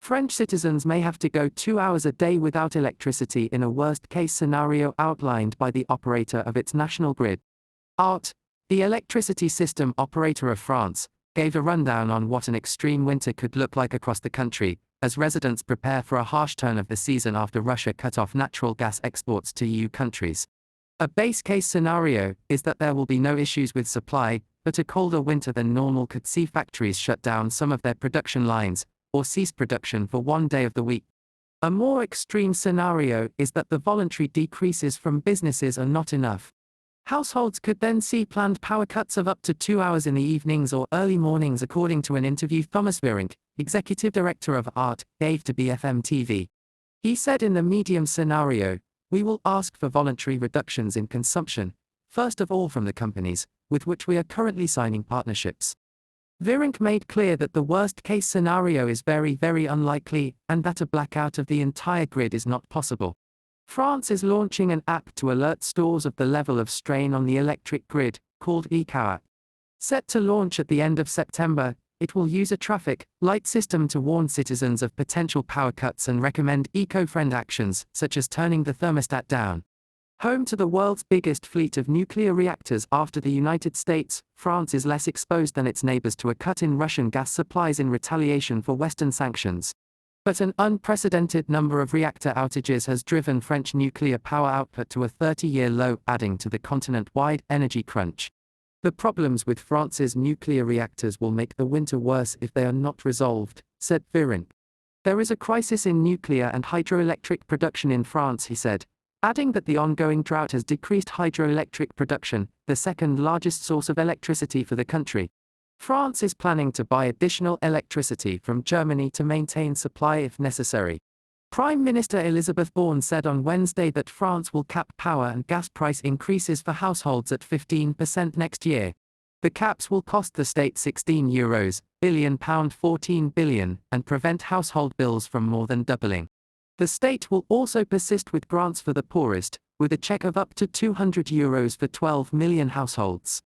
French citizens may have to go 2 hours a day without electricity in a worst-case scenario outlined by the operator of its national grid. ART, the electricity system operator of France, gave a rundown on what an extreme winter could look like across the country, as residents prepare for a harsh turn of the season after Russia cut off natural gas exports to EU countries. A base-case scenario is that there will be no issues with supply, but a colder winter than normal could see factories shut down some of their production lines, or cease production for one day of the week. A more extreme scenario is that the voluntary decreases from businesses are not enough. Households could then see planned power cuts of up to 2 hours in the evenings or early mornings, according to an interview Thomas Virink, executive director of ART, gave to BFM TV. He said, in the medium scenario, we will ask for voluntary reductions in consumption, first of all from the companies with which we are currently signing partnerships. Virink made clear that the worst-case scenario is very, very unlikely, and that a blackout of the entire grid is not possible. France is launching an app to alert stores of the level of strain on the electric grid, called EcoApp. Set to launch at the end of September, it will use a traffic light system to warn citizens of potential power cuts and recommend eco-friendly actions, such as turning the thermostat down. Home to the world's biggest fleet of nuclear reactors after the United States, France is less exposed than its neighbors to a cut in Russian gas supplies in retaliation for Western sanctions. But an unprecedented number of reactor outages has driven French nuclear power output to a 30-year low, adding to the continent-wide energy crunch. The problems with France's nuclear reactors will make the winter worse if they are not resolved, said Virink. There is a crisis in nuclear and hydroelectric production in France, he said, adding that the ongoing drought has decreased hydroelectric production, the second largest source of electricity for the country. France is planning to buy additional electricity from Germany to maintain supply if necessary. Prime Minister Elizabeth Borne said on Wednesday that France will cap power and gas price increases for households at 15% next year. The caps will cost the state €16 billion, £14 billion, and prevent household bills from more than doubling. The state will also persist with grants for the poorest, with a cheque of up to €200 for 12 million households.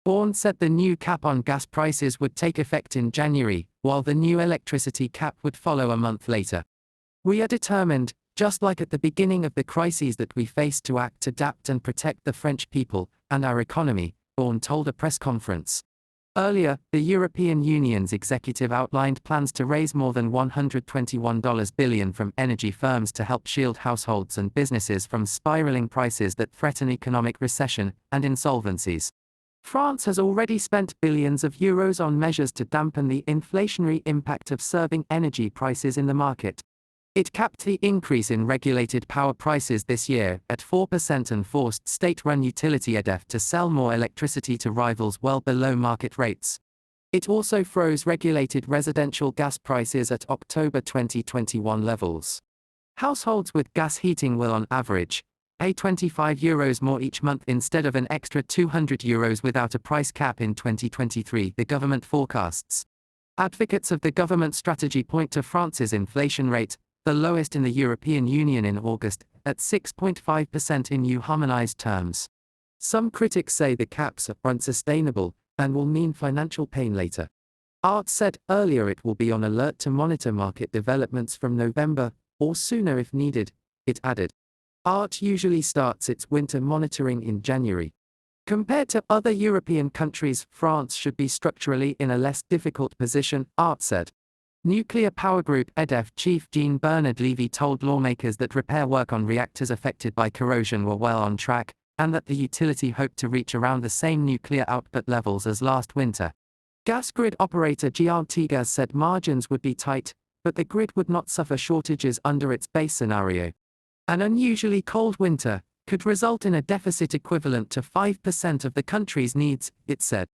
Borne said the new cap on gas prices would take effect in January, while the new electricity cap would follow a month later. We are determined, just like at the beginning of the crises that we faced, to act, adapt and protect the French people and our economy, Borne told a press conference. Earlier, the European Union's executive outlined plans to raise more than $121 billion from energy firms to help shield households and businesses from spiraling prices that threaten economic recession and insolvencies. France has already spent billions of euros on measures to dampen the inflationary impact of surging energy prices in the market. It capped the increase in regulated power prices this year at 4% and forced state-run utility EDF to sell more electricity to rivals well below market rates. It also froze regulated residential gas prices at October 2021 levels. Households with gas heating will on average pay €25 more each month instead of an extra €200 without a price cap in 2023, the government forecasts. Advocates of the government strategy point to France's inflation rate, the lowest in the European Union in August, at 6.5% in EU harmonized terms. Some critics say the caps are unsustainable and will mean financial pain later. ART said earlier it will be on alert to monitor market developments from November, or sooner if needed, it added. ART usually starts its winter monitoring in January. Compared to other European countries, France should be structurally in a less difficult position, ART said. Nuclear Power Group EDF chief Jean-Bernard Lévy told lawmakers that repair work on reactors affected by corrosion were well on track, and that the utility hoped to reach around the same nuclear output levels as last winter. Gas grid operator GRTgaz said margins would be tight, but the grid would not suffer shortages under its base scenario. An unusually cold winter could result in a deficit equivalent to 5% of the country's needs, it said.